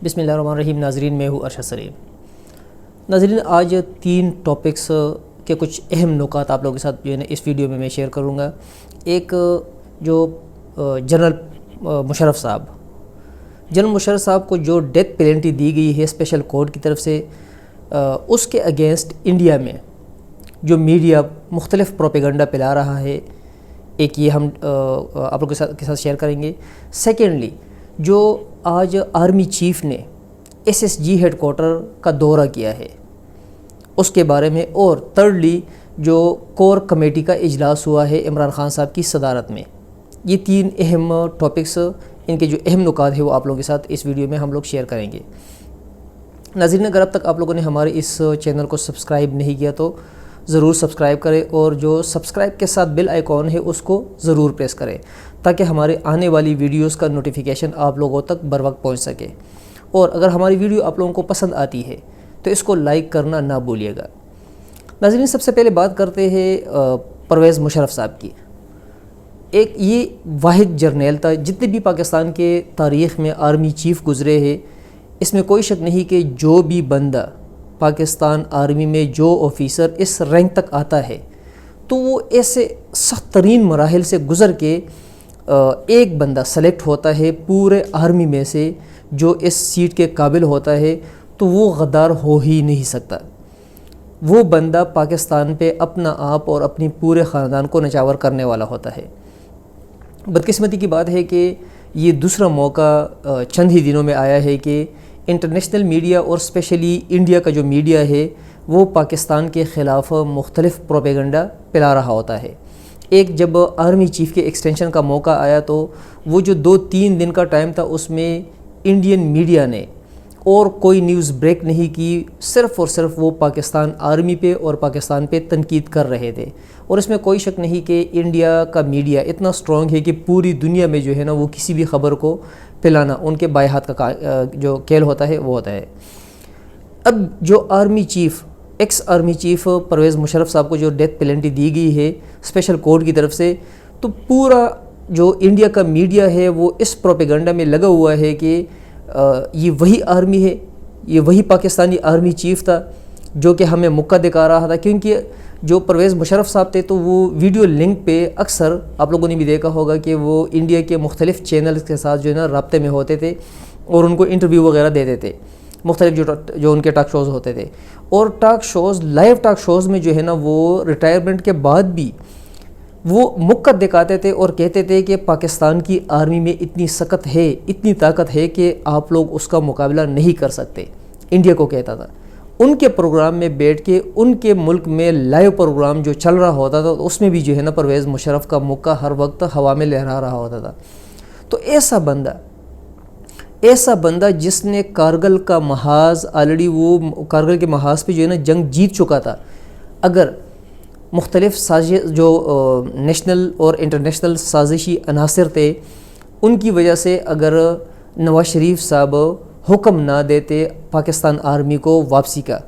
بسم اللہ الرحمن الرحیم. ناظرین، میں ہوں ارشد سلیم. ناظرین، آج 3 ٹاپکس کے کچھ اہم نکات آپ لوگوں کے ساتھ جو ہے نا اس ویڈیو میں شیئر کروں گا. ایک جو جنرل مشرف صاحب کو جو ڈیتھ پینلٹی دی گئی ہے اسپیشل کورٹ کی طرف سے، اس کے اگینسٹ انڈیا میں جو میڈیا مختلف پروپیگنڈا پھیلا رہا ہے، ایک یہ ہم آپ لوگوں کے ساتھ شیئر کریں گے. سیکنڈلی، جو آج آرمی چیف نے SSG ہیڈ کوارٹر کا دورہ کیا ہے اس کے بارے میں، اور تھرڈلی جو کور کمیٹی کا اجلاس ہوا ہے عمران خان صاحب کی صدارت میں. یہ 3 اہم ٹاپکس، ان کے جو اہم نکات ہیں وہ آپ لوگوں کے ساتھ اس ویڈیو میں ہم لوگ شیئر کریں گے. ناظرین، اگر اب تک آپ لوگوں نے ہمارے اس چینل کو سبسکرائب نہیں کیا تو ضرور سبسکرائب کریں، اور جو سبسکرائب کے ساتھ بیل آئیکن ہے اس کو ضرور پریس کریں تاکہ ہمارے آنے والی ویڈیوز کا نوٹیفیکیشن آپ لوگوں تک بر وقت پہنچ سکے. اور اگر ہماری ویڈیو آپ لوگوں کو پسند آتی ہے تو اس کو لائک کرنا نہ بھولیے گا. ناظرین، سب سے پہلے بات کرتے ہیں پرویز مشرف صاحب کی. ایک یہ واحد جرنیل تھا، جتنے بھی پاکستان کے تاریخ میں آرمی چیف گزرے ہیں اس میں کوئی شک نہیں کہ جو بھی بندہ پاکستان آرمی میں جو آفیسر اس رینک تک آتا ہے تو وہ ایسے سخت ترین مراحل سے گزر کے ایک بندہ سلیکٹ ہوتا ہے پورے آرمی میں سے جو اس سیٹ کے قابل ہوتا ہے، تو وہ غدار ہو ہی نہیں سکتا. وہ بندہ پاکستان پہ اپنا آپ اور اپنی پورے خاندان کو نچاور کرنے والا ہوتا ہے. بدقسمتی کی بات ہے کہ یہ دوسرا موقع چند ہی دنوں میں آیا ہے کہ انٹرنیشنل میڈیا اور اسپیشلی انڈیا کا جو میڈیا ہے وہ پاکستان کے خلاف مختلف پروپیگنڈا پھیلا رہا ہوتا ہے. ایک جب آرمی چیف کے ایکسٹینشن کا موقع آیا تو وہ جو 2-3 دن کا ٹائم تھا اس میں انڈین میڈیا نے اور کوئی نیوز بریک نہیں کی، صرف اور صرف وہ پاکستان آرمی پہ اور پاکستان پہ تنقید کر رہے تھے. اور اس میں کوئی شک نہیں کہ انڈیا کا میڈیا اتنا سٹرونگ ہے کہ پوری دنیا میں جو ہے نا وہ کسی بھی خبر کو پھیلانا ان کے بائیں ہاتھ کا جو کھیل ہوتا ہے وہ ہوتا ہے. اب جو ex army chief Pervez Musharraf صاحب کو جو ڈیتھ پینلٹی دی گئی ہے اسپیشل کورٹ کی طرف سے، تو پورا جو انڈیا کا میڈیا ہے وہ اس پروپیگنڈا میں لگا ہوا ہے کہ یہ وہی آرمی ہے، یہ وہی پاکستانی آرمی چیف تھا جو کہ ہمیں مکہ دکھا رہا تھا. کیونکہ جو پرویز مشرف صاحب تھے تو وہ ویڈیو لنک پہ اکثر آپ لوگوں نے بھی دیکھا ہوگا کہ وہ انڈیا کے مختلف چینلز کے ساتھ جو ہے نا رابطے میں ہوتے تھے اور ان کو انٹرویو وغیرہ دیتے تھے، مختلف جو ان کے ٹاک شوز ہوتے تھے. اور لائیو ٹاک شوز میں جو ہے نا وہ ریٹائرمنٹ کے بعد بھی وہ مکہ دکھاتے تھے اور کہتے تھے کہ پاکستان کی آرمی میں اتنی سخت ہے، اتنی طاقت ہے کہ آپ لوگ اس کا مقابلہ نہیں کر سکتے. انڈیا کو کہتا تھا. ان کے پروگرام میں بیٹھ کے ان کے ملک میں لائیو پروگرام جو چل رہا ہوتا تھا اس میں بھی جو ہے نا پرویز مشرف کا مکہ ہر وقت ہوا میں لہرا رہا ہوتا تھا. تو ایسا بندہ جس نے کارگل کا محاذ آلریڈی وہ کارگل کے محاذ پہ جو ہے نا جنگ جیت چکا تھا، اگر مختلف جو نیشنل اور انٹرنیشنل سازشی عناصر تھے ان کی وجہ سے اگر نواز شریف صاحب حکم نہ دیتے پاکستان آرمی کو واپسی کا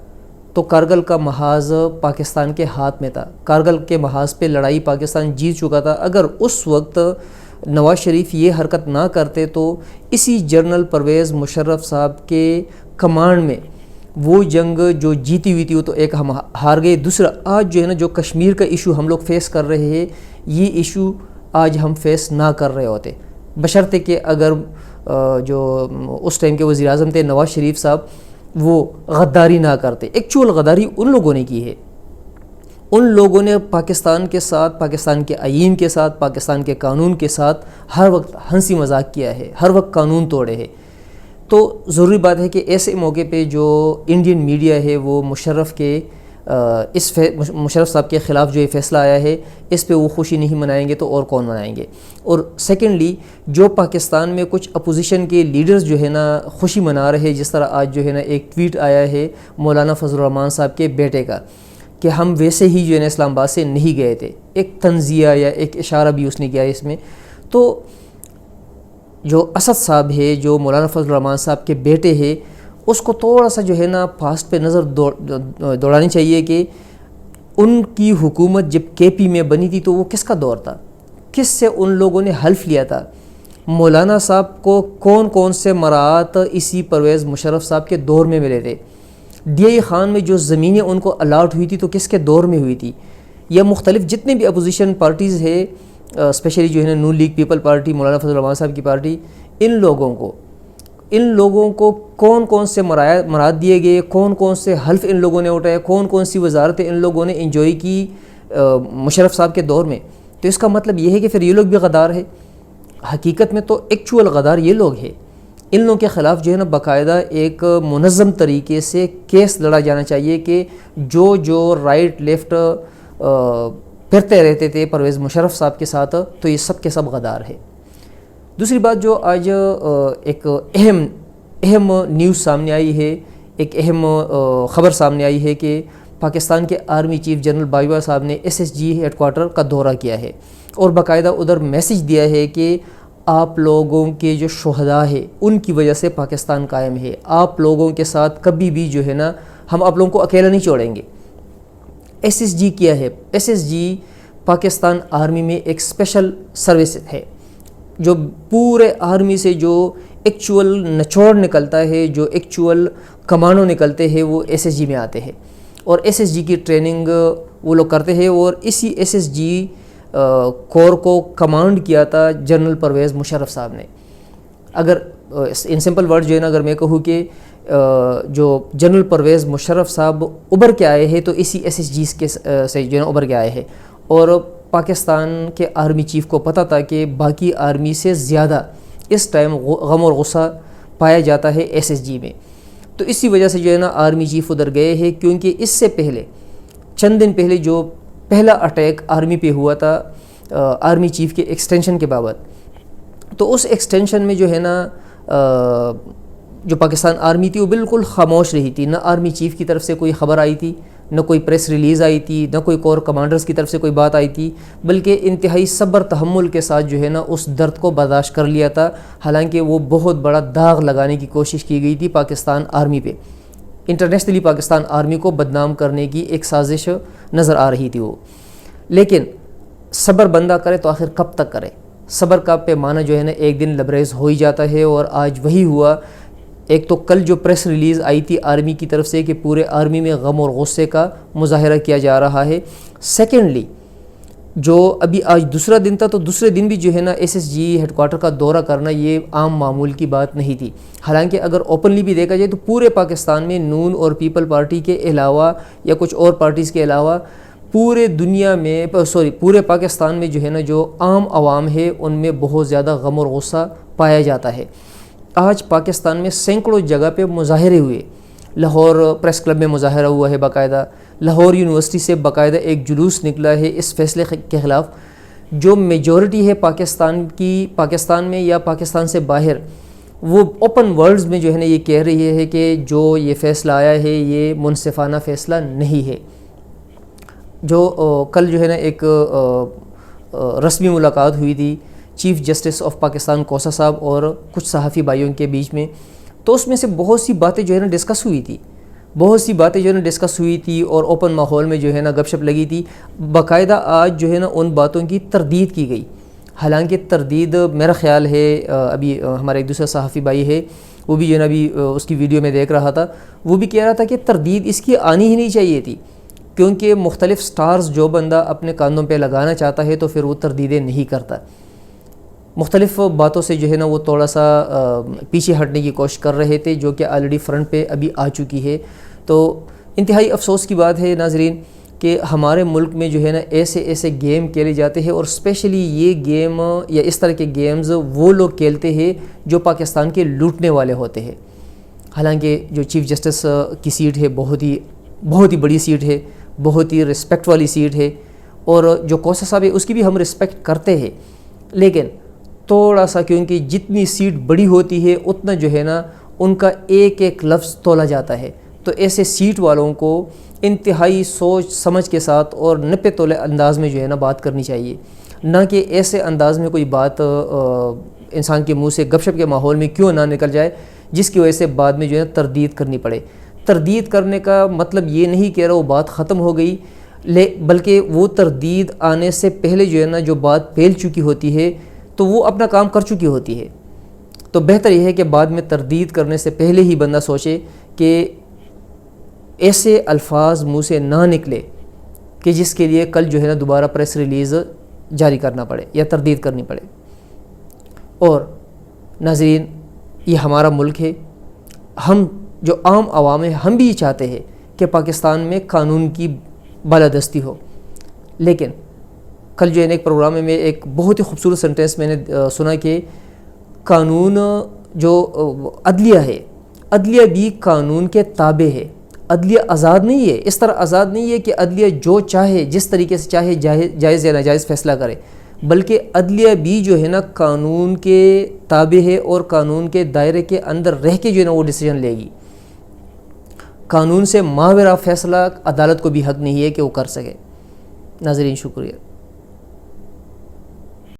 تو کارگل کا محاذ پاکستان کے ہاتھ میں تھا. کارگل کے محاذ پہ لڑائی پاکستان جیت چکا تھا. اگر اس وقت نواز شریف یہ حرکت نہ کرتے تو اسی جنرل پرویز مشرف صاحب کے کمانڈ میں وہ جنگ جو جیتی ہوئی تھی وہ تو ایک ہم ہار گئے. دوسرا، آج جو ہے نا جو کشمیر کا ایشو ہم لوگ فیس کر رہے ہیں، یہ ایشو آج ہم فیس نہ کر رہے ہوتے، بشرطے کہ اگر جو اس ٹائم کے وزیر اعظم تھے نواز شریف صاحب وہ غداری نہ کرتے. ایکچوئل غداری ان لوگوں نے کی ہے. ان لوگوں نے پاکستان کے ساتھ، پاکستان کے آئین کے ساتھ، پاکستان کے قانون کے ساتھ ہر وقت ہنسی مذاق کیا ہے، ہر وقت قانون توڑے ہیں. تو ضروری بات ہے کہ ایسے موقع پہ جو انڈین میڈیا ہے وہ مشرف صاحب کے خلاف جو یہ فیصلہ آیا ہے اس پہ وہ خوشی نہیں منائیں گے تو اور کون منائیں گے. اور سیکنڈلی، جو پاکستان میں کچھ اپوزیشن کے لیڈرز جو ہے نا خوشی منا رہے ہیں، جس طرح آج جو ہے نا ایک ٹویٹ آیا ہے مولانا فضل الرحمان صاحب کے بیٹے کا کہ ہم ویسے ہی جو ہے نا اسلام آباد سے نہیں گئے تھے، ایک تنزیہ یا ایک اشارہ بھی اس نے کیا اس میں. تو جو اسد صاحب ہے، جو مولانا فضل الرحمان صاحب کے بیٹے ہیں، اس کو تھوڑا سا جو ہے نا پاسٹ پہ نظر دوڑانی چاہیے کہ ان کی حکومت جب KP میں بنی تھی تو وہ کس کا دور تھا، کس سے ان لوگوں نے حلف لیا تھا. مولانا صاحب کو کون کون سے مراعات اسی پرویز مشرف صاحب کے دور میں ملے تھے؟ ڈی آئی خان میں جو زمینیں ان کو الاٹ ہوئی تھی تو کس کے دور میں ہوئی تھی؟ یا مختلف جتنے بھی اپوزیشن پارٹیز ہے، اسپیشلی جو ہے نا نون لیگ پیپل پارٹی، مولانا فضل الرحمان صاحب کی پارٹی، ان لوگوں کو کون کون سے مراد دیے گئے، کون کون سے حلف ان لوگوں نے اٹھائے، کون کون سی وزارتیں ان لوگوں نے انجوائے کی مشرف صاحب کے دور میں؟ تو اس کا مطلب یہ ہے کہ پھر یہ لوگ بھی غدار ہے۔ حقیقت میں تو ایکچول غدار یہ لوگ ہیں۔ ان لوگوں کے خلاف جو ہے نا باقاعدہ ایک منظم طریقے سے کیس لڑا جانا چاہیے کہ جو رائٹ لیفٹ پھرتے رہتے تھے پرویز مشرف صاحب کے ساتھ، تو یہ سب کے سب غدار ہے۔ دوسری بات جو آج ایک اہم نیوز سامنے آئی ہے، ایک اہم خبر سامنے آئی ہے کہ پاکستان کے آرمی چیف جنرل باجوہ صاحب نے SSG ہیڈ کوارٹر کا دورہ کیا ہے اور باقاعدہ ادھر میسیج دیا ہے کہ آپ لوگوں کے جو شہداء ہے ان کی وجہ سے پاکستان قائم ہے، آپ لوگوں کے ساتھ کبھی بھی جو ہے نا ہم آپ لوگوں کو اکیلا نہیں چھوڑیں گے۔ SSG کیا ہے؟ SSG پاکستان آرمی میں ایک اسپیشل سروس ہے، جو پورے آرمی سے جو ایکچول نچوڑ نکلتا ہے، جو ایکچول کمانڈو نکلتے ہیں، وہ SSG میں آتے ہیں اور SSG کی ٹریننگ وہ لوگ کرتے ہیں۔ اور اسی SSG کور کو کمانڈ کیا تھا جنرل پرویز مشرف صاحب نے۔ اگر ان سمپل ورڈ جو ہے نا اگر میں کہوں کہ جو جنرل پرویز مشرف صاحب ابھر کے آئے ہیں تو اسی SSG کے سے جو ہے نا ابھر کے آئے ہیں، اور پاکستان کے آرمی چیف کو پتہ تھا کہ باقی آرمی سے زیادہ اس ٹائم غم اور غصہ پایا جاتا ہے SSG میں، تو اسی وجہ سے جو ہے نا آرمی چیف ادھر گئے ہیں، کیونکہ اس سے پہلے چند دن پہلے جو پہلا اٹیک آرمی پہ ہوا تھا آرمی چیف کے ایکسٹینشن کے بابت، تو اس ایکسٹینشن میں جو ہے نا جو پاکستان آرمی تھی وہ بالکل خاموش رہی تھی، نہ آرمی چیف کی طرف سے کوئی خبر آئی تھی، نہ کوئی پریس ریلیز آئی تھی، نہ کوئی کور کمانڈرز کی طرف سے کوئی بات آئی تھی، بلکہ انتہائی صبر تحمل کے ساتھ جو ہے نا اس درد کو برداشت کر لیا تھا۔ حالانکہ وہ بہت بڑا داغ لگانے کی کوشش کی گئی تھی پاکستان آرمی پہ، انٹرنیشنلی پاکستان آرمی کو بدنام کرنے کی ایک سازش نظر آ رہی تھی وہ۔ لیکن صبر بندہ کرے تو آخر کب تک کرے؟ صبر کا پیمانہ جو ہے نا ایک دن لبریز ہو ہی جاتا ہے، اور آج وہی ہوا۔ ایک تو کل جو پریس ریلیز آئی تھی آرمی کی طرف سے کہ پورے آرمی میں غم اور غصے کا مظاہرہ کیا جا رہا ہے۔ سیکنڈلی جو ابھی آج دوسرا دن تھا، تو دوسرے دن بھی جو ہے نا SSG ہیڈ کوارٹر کا دورہ کرنا یہ عام معمول کی بات نہیں تھی۔ حالانکہ اگر اوپنلی بھی دیکھا جائے تو پورے پاکستان میں نون اور پیپل پارٹی کے علاوہ یا کچھ اور پارٹیز کے علاوہ پورے دنیا میں پورے پاکستان میں جو ہے نا جو عام عوام ہے ان میں بہت زیادہ غم اور غصہ پایا جاتا ہے۔ آج پاکستان میں سینکڑوں جگہ پہ مظاہرے ہوئے، لاہور پریس کلب میں مظاہرہ ہوا ہے، باقاعدہ لاہور یونیورسٹی سے باقاعدہ ایک جلوس نکلا ہے اس فیصلے کے خلاف۔ جو میجورٹی ہے پاکستان میں یا پاکستان سے باہر، وہ اوپن ورلڈز میں جو ہے نا یہ کہہ رہی ہے کہ جو یہ فیصلہ آیا ہے یہ منصفانہ فیصلہ نہیں ہے۔ جو کل جو ہے نا ایک رسمی ملاقات ہوئی تھی چیف جسٹس آف پاکستان کوسہ صاحب اور کچھ صحافی بھائیوں کے بیچ میں، تو اس میں سے بہت سی باتیں جو ہے نا ڈسکس ہوئی تھی اور اوپن ماحول میں جو ہے نا گپ شپ لگی تھی۔ باقاعدہ آج جو ہے نا ان باتوں کی تردید کی گئی، حالانکہ تردید میرا خیال ہے ابھی ہمارا ایک دوسرا صحافی بھائی ہے وہ بھی جو ہے نا ابھی اس کی ویڈیو میں دیکھ رہا تھا، وہ بھی کہہ رہا تھا کہ تردید اس کی آنی ہی نہیں چاہیے تھی، کیونکہ مختلف سٹارز جو بندہ اپنے کاندھوں پہ لگانا چاہتا ہے تو پھر وہ تردیدیں نہیں کرتا۔ مختلف باتوں سے جو ہے نا وہ تھوڑا سا پیچھے ہٹنے کی کوشش کر رہے تھے، جو کہ آلریڈی فرنٹ پہ ابھی آ چکی ہے۔ تو انتہائی افسوس کی بات ہے ناظرین کہ ہمارے ملک میں جو ہے نا ایسے گیم کھیلے جاتے ہیں، اور اسپیشلی یہ گیم یا اس طرح کے گیمز وہ لوگ کھیلتے ہیں جو پاکستان کے لوٹنے والے ہوتے ہیں۔ حالانکہ جو چیف جسٹس کی سیٹ ہے بہت ہی بڑی سیٹ ہے، بہت ہی رسپیکٹ والی سیٹ ہے، اور جو کوسہ صاحب ہے اس کی بھی ہم رسپیکٹ کرتے ہیں، لیکن تھوڑا سا کیونکہ جتنی سیٹ بڑی ہوتی ہے اتنا جو ہے نا ان کا ایک لفظ تولا جاتا ہے، تو ایسے سیٹ والوں کو انتہائی سوچ سمجھ کے ساتھ اور نپے تولے انداز میں جو ہے نا بات کرنی چاہیے، نہ کہ ایسے انداز میں کوئی بات انسان کے منہ سے گپ شپ کے ماحول میں کیوں نہ نکل جائے جس کی وجہ سے بعد میں جو ہے تردید کرنی پڑے۔ تردید کرنے کا مطلب یہ نہیں کہہ رہا وہ بات ختم ہو گئی، بلکہ وہ تردید آنے سے پہلے جو ہے نا جو بات پھیل چکی ہوتی ہے تو وہ اپنا کام کر چکی ہوتی ہے. تو بہتر یہ ہے کہ بعد میں تردید کرنے سے پہلے ہی بندہ سوچے کہ ایسے الفاظ منہ سے نہ نکلے کہ جس کے لیے کل جو ہے نا دوبارہ پریس ریلیز جاری کرنا پڑے یا تردید کرنی پڑے. اور ناظرین، یہ ہمارا ملک ہے، ہم جو عام عوام ہیں ہم بھی یہ چاہتے ہیں کہ پاکستان میں قانون کی بالادستی ہو. لیکن کل جو ہے ایک پروگرام میں ایک بہت ہی خوبصورت سینٹینس میں نے سنا کہ قانون جو عدلیہ ہے، عدلیہ بھی قانون کے تابع ہے. عدلیہ آزاد نہیں ہے، اس طرح آزاد نہیں ہے کہ عدلیہ جو چاہے جس طریقے سے چاہے جائز یا ناجائز فیصلہ کرے، بلکہ عدلیہ بھی جو ہے نا قانون کے تابع ہے اور قانون کے دائرے کے اندر رہ کے جو ہے نا وہ ڈیسیجن لے گی. قانون سے ماوراء فیصلہ عدالت کو بھی حق نہیں ہے کہ وہ کر سکے. ناظرین شکریہ.